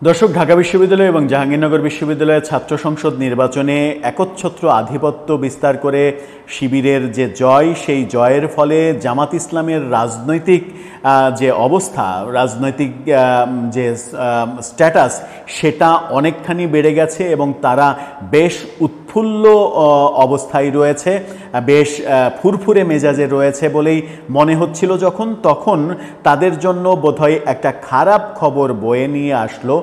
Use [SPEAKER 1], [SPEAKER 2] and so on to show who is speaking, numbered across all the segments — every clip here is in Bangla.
[SPEAKER 1] দর্শক, ঢাকা বিশ্ববিদ্যালয় এবং জাহাঙ্গীরনগর বিশ্ববিদ্যালয়ের ছাত্র সংসদ নির্বাচনে একচ্ছত্র আধিপত্য বিস্তার করে শিবিরের যে জয়, সেই জয়ের ফলে জামাত ইসলামের রাজনৈতিক যে অবস্থা, রাজনৈতিক যে স্ট্যাটাস, সেটা অনেকখানি বেড়ে গেছে এবং তারা বেশ উৎফুল্ল অবস্থায় রয়েছে, বেশ ফুরফুরে মেজাজে রয়েছে বলেই মনে হচ্ছিল তখন তাদের জন্য বোধহয় একটা খারাপ খবর বয়ে নিয়ে আসলো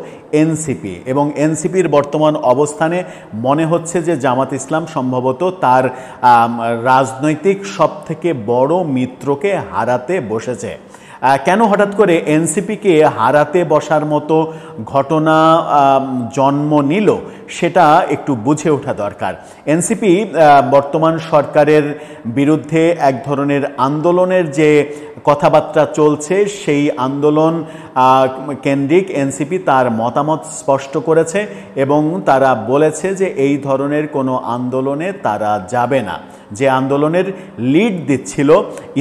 [SPEAKER 1] এনসিপি। এবং এনসিপির বর্তমান অবস্থানে মনে হচ্ছে যে জামাত ইসলাম সম্ভবত তার রাজনৈতিক সবথেকে বড় মিত্রকে হারাতে বসেছে। কেন হঠাৎ করে এনসিপিকে হারাতে বসার মতো ঘটনা জন্ম নিল, সেটা একটু বুঝে ওঠা দরকার। এনসিপি বর্তমান সরকারের বিরুদ্ধে এক ধরনের আন্দোলনের যে কথাবার্তা চলছে, সেই আন্দোলন কেন্দ্রিক এনসিপি তার মতামত স্পষ্ট করেছে এবং তারা বলেছে যে এই ধরনের কোনো আন্দোলনে তারা যাবে না। যে আন্দোলনের লিড দিচ্ছিল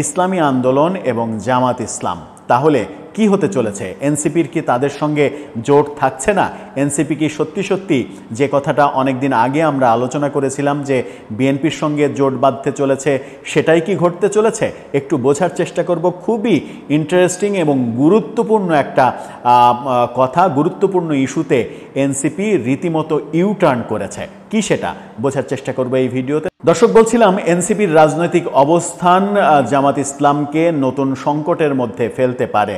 [SPEAKER 1] ইসলামী আন্দোলন এবং জামাত ইসলাম। তাহলে কি হতে চলেছে? এনসিপির কি তাদের সঙ্গে জোট থাকছে না? এনসিপি কি সত্যি সত্যি যে কথাটা অনেকদিন আগে আমরা আলোচনা করেছিলাম যে বিএনপির সঙ্গে জোট বাঁধতে চলেছে, সেটাই কি ঘটতে চলেছে? একটু বোঝার চেষ্টা করব। খুবই ইন্টারেস্টিং এবং গুরুত্বপূর্ণ একটা কথা, গুরুত্বপূর্ণ ইস্যুতে এনসিপি রীতিমতো ইউটার্ন করেছে। কি সেটা বোঝার চেষ্টা করবো এই ভিডিওতে। দর্শক, বলছিলাম এনসিপির রাজনৈতিক অবস্থান জামাত ইসলামকে নতুন সংকটের মধ্যে ফেলতে পারে।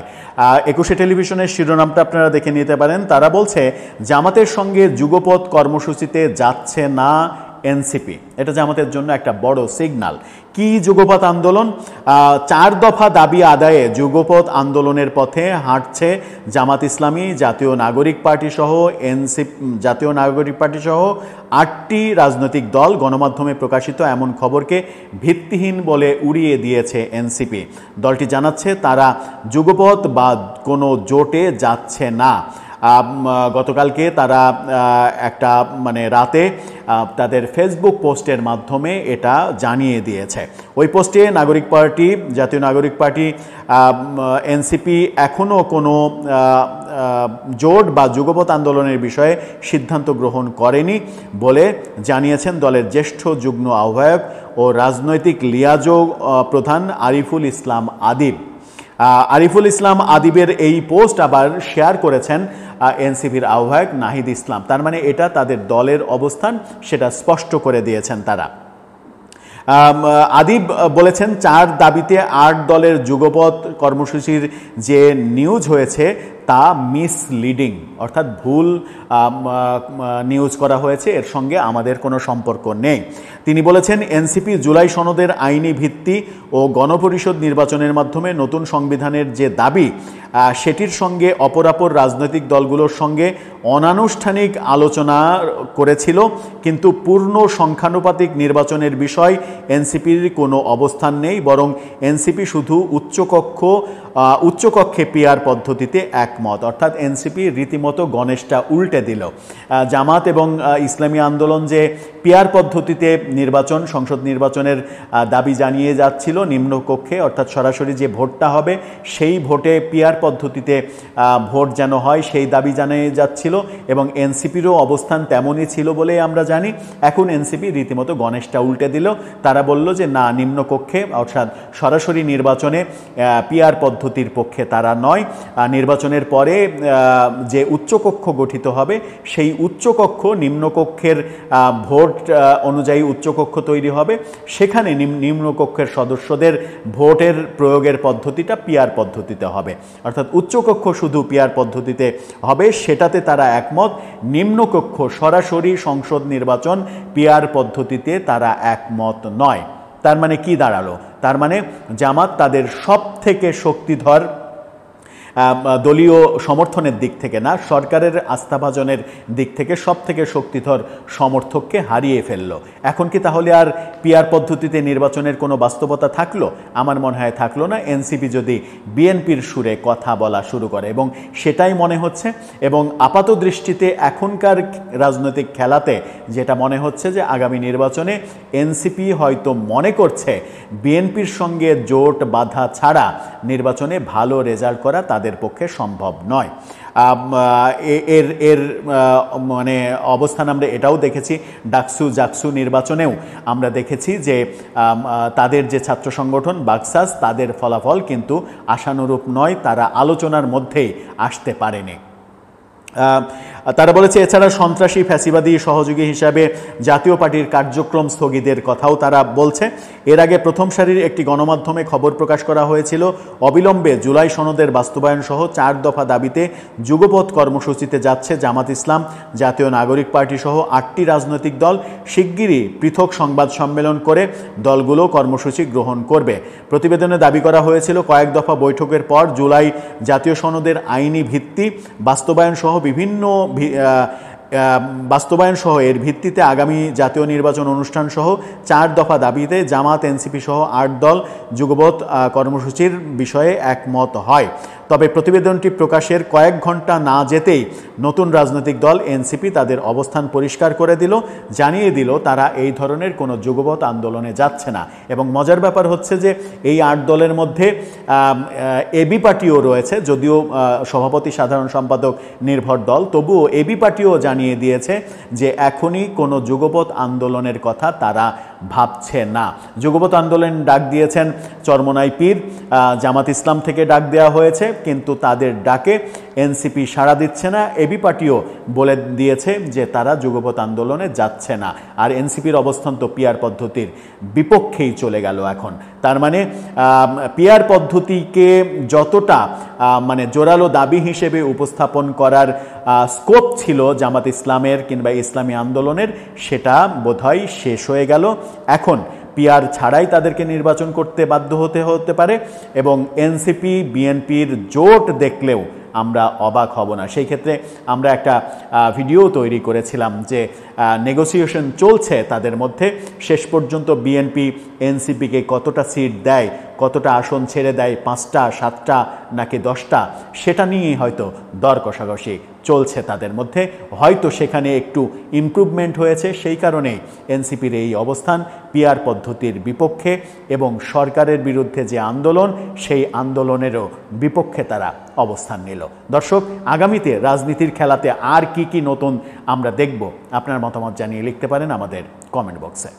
[SPEAKER 1] 21 টেলিভিশনের শিরোনামটা আপনারা দেখে নিতে পারেন। তারা বলছে জামাতের সঙ্গে যুগপৎ কর্মসূচিতে যাচ্ছে না এনসিপি। এটা জামাতের জন্য একটা বড় সিগনাল। কি যুগপৎ আন্দোলন? 4 দফা দাবি আদায়ে যুগপৎ আন্দোলনের পথে হাঁটছে জামাত ইসলামী, জাতীয় নাগরিক পার্টি সহ জাতীয় নাগরিক পার্টি সহ 8টি রাজনৈতিক দল। গণমাধ্যমে প্রকাশিত এমন খবরকে ভিত্তিহীন বলে উড়িয়ে দিয়েছে এনসিপি। দলটি জানাচ্ছে তারা যুগপৎ বা কোনো জোটে যাচ্ছে না। গতকালকে তারা একটা রাতে তাদের ফেসবুক পোস্টের মাধ্যমে এটা জানিয়ে দিয়েছে। ওই পোস্টে নাগরিক পার্টি, জাতীয় নাগরিক পার্টি, এনসিপি এখনও কোনো জোট বা যুগপৎ আন্দোলনের বিষয়ে সিদ্ধান্ত গ্রহণ করেনি বলে জানিয়েছেন দলের জ্যেষ্ঠ যুগ্ম আহ্বায়ক ও রাজনৈতিক লিয়াজোগ প্রধান আরিফুল ইসলাম আদিব। আরিফুল ইসলাম আদিবের এই পোস্ট আবার শেয়ার করেছেন এনসিপির আহ্বায়ক নাহিদ ইসলাম। তার মানে এটা তাদের দলের অবস্থান, সেটা স্পষ্ট করে দিয়েছেন তারা। আদিব বলেছেন 4 দাবিতে 8 দলের যুগপৎ কর্মসূচির যে নিউজ হয়েছে তা মিসলিডিং, অর্থাৎ ভুল নিউজ করা হয়েছে, এর সঙ্গে আমাদের কোনো সম্পর্ক নেই। তিনি বলেছেন এনসিপি জুলাই সনদের আইনি ভিত্তি ও গণপরিষদ নির্বাচনের মাধ্যমে নতুন সংবিধানের যে দাবি, সেটির সঙ্গে অপরাপর রাজনৈতিক দলগুলোর সঙ্গে অনানুষ্ঠানিক আলোচনা করেছিল, কিন্তু পূর্ণ সংখ্যানুপাতিক নির্বাচনের বিষয় এনসিপির কোনো অবস্থান নেই। বরং এনসিপি শুধু উচ্চকক্ষে পিআর পদ্ধতিতে একমত। অর্থাৎ এনসিপি রীতিমতো গণেশটা উল্টে দিল। জামাত এবং ইসলামী আন্দোলন যে পিআর পদ্ধতিতে নির্বাচন, সংসদ নির্বাচনের দাবি জানিয়ে যাচ্ছিল নিম্নকক্ষে, অর্থাৎ সরাসরি যে ভোটটা হবে সেই ভোটে পিআর পদ্ধতিতে ভোট যেন হয়, সেই দাবি জানিয়ে যাচ্ছিল এবং এনসিপিরও অবস্থান তেমনই ছিল বলেই আমরা জানি। এখন এনসিপি রীতিমতো গণেশটা উল্টে দিল। তারা বলল যে না, নিম্নকক্ষে অর্থাৎ সরাসরি নির্বাচনে পিআর পদ্ধতির পক্ষে তারা নয়। নির্বাচনের পরে যে উচ্চকক্ষ গঠিত হবে, সেই উচ্চকক্ষ নিম্নকক্ষের ভোট অনুযায়ী উচ্চকক্ষ তৈরি হবে, সেখানে নিম্নকক্ষের সদস্যদের ভোটের প্রয়োগের পদ্ধতিটা পিআর পদ্ধতিতে হবে। অর্থাৎ উচ্চকক্ষ শুধু পিআর পদ্ধতিতে হবে, সেটাতে তারা একমত। নিম্নকক্ষ সরাসরি সংসদ নির্বাচন পিআর পদ্ধতিতে তারা একমত নয়। তার মানে কি দাঁড়ালো? তার মানে জামাত তাদের সব থেকে শক্তিধর দলীয় সমর্থনের দিক থেকে না, সরকারের আস্থাভাজনের দিক থেকে সব থেকে শক্তিধর সমর্থককে হারিয়ে ফেললো। এখন কি তাহলে আর পিআর পদ্ধতিতে নির্বাচনের কোনো বাস্তবতা থাকলো? আমার মনে হয় থাকলো না। এনসিপি যদি বিএনপির সুরে কথা বলা শুরু করে, এবং সেটাই মনে হচ্ছে। এবং আপাত দৃষ্টিতে এখনকার রাজনৈতিক খেলাতে যেটা মনে হচ্ছে যে আগামী নির্বাচনে এনসিপি হয়তো মনে করছে বিএনপির সঙ্গে জোট বাঁধা ছাড়া নির্বাচনে ভালো রেজাল্ট করা তাদের তাদের পক্ষে সম্ভব নয়। এর মানে অবস্থান আমরা এটাও দেখেছি, ডাকসু জাকসু নির্বাচনেও আমরা দেখেছি যে তাদের যে ছাত্র সংগঠন বাকসাস, তাদের ফলাফল কিন্তু আশানুরূপ নয়, তারা আলোচনার মধ্যেই আসতে পারেনি। তারা বলেছে এছাড়া সন্ত্রাসী ফ্যাসিবাদী সহযোগী হিসাবে জাতীয় পার্টির কার্যক্রম স্থগিতের কথাও তারা বলছে। এর আগে প্রথম সারির একটি গণমাধ্যমে খবর প্রকাশ করা হয়েছিল, অবিলম্বে জুলাই সনদের বাস্তবায়ন সহ 4 দফা দাবিতে যুগপৎ কর্মসূচিতে যাচ্ছে জামাত ইসলাম, জাতীয় নাগরিক পার্টি সহ 8টি রাজনৈতিক দল। শিগগিরই পৃথক সংবাদ সম্মেলন করে দলগুলো কর্মসূচি গ্রহণ করবে। প্রতিবেদনে দাবি করা হয়েছিল, কয়েক দফা বৈঠকের পর জুলাই জাতীয় সনদের আইনি ভিত্তি বাস্তবায়ন সহ এর ভিত্তিতে আগামী জাতীয় নির্বাচন অনুষ্ঠান সহ 4 দফা দাবিতে জামাত, এনসিপি সহ 8 দল যুগপৎ কর্মসূচির বিষয়ে একমত হয়। তবে প্রতিবেদনটি প্রকাশের কয়েক ঘন্টা না যেতেই নতুন রাজনৈতিক দল এনসিপি তাদের অবস্থান পরিষ্কার করে দিল, জানিয়ে দিল তারা এই ধরনের কোনো যুগপৎ আন্দোলনে যাচ্ছে না। এবং মজার ব্যাপার হচ্ছে যে এই 8 দলের মধ্যে এবি পার্টিও রয়েছে, যদিও সভাপতি সাধারণ সম্পাদক নির্ভর দল, তবুও এবি পার্টিও জানিয়ে দিয়েছে যে এখনই কোনো যুগপৎ আন্দোলনের কথা তারা ভাবছে না। যুগপৎ আন্দোলন ডাক দিয়েছেন চরমোনাই পীর, জামাত ইসলাম থেকে ডাক দেওয়া হয়েছে, কিন্তু তাদের ডাকে এনসিপি সাড়া দিচ্ছে না। এবি পার্টিও বলে দিয়েছে যে তারা যুগপৎ আন্দোলনে যাচ্ছে না। আর এনসিপির অবস্থান তো পিআর পদ্ধতির বিপক্ষেই চলে গেল এখন। তার মানে পিআর পদ্ধতিকে যতটা মানে জোরালো দাবি হিসেবে উপস্থাপন করার স্কোপ ছিল জামাত ইসলামের কিংবা ইসলামী আন্দোলনের, সেটা বোধহয় শেষ হয়ে গেল। এখন পিআর ছাড়াই তাদেরকে নির্বাচন করতে বাধ্য হতে পারে এবং এনসিপি বিএনপির জোট দেখলেও আমরা অবাক হব না। সেই ক্ষেত্রে আমরা একটা ভিডিও তৈরি করেছিলাম যে নেগোসিয়েশন চলছে তাদের মধ্যে, শেষ পর্যন্ত বিএনপি এনসিপিকে কতটা সিট দেয়, কতটা আসন ছেড়ে দেয়, 5টা 7টা নাকি 10টা, সেটা নিয়েই হয়তো দর কষাকষি চলছে তাদের মধ্যে। হয়তো সেখানে একটু ইমপ্রুভমেন্ট হয়েছে, সেই কারণেই এনসিপির এই অবস্থান পিআর পদ্ধতির বিপক্ষে এবং সরকারের বিরুদ্ধে যে আন্দোলন, সেই আন্দোলনেরও বিপক্ষে তারা অবস্থান নিল। দর্শক, আগামীতে রাজনীতির খেলাতে আর কি নতুন আমরা দেখব, আপনার মতামত জানিয়ে লিখতে পারেন আমাদের কমেন্ট বক্সে।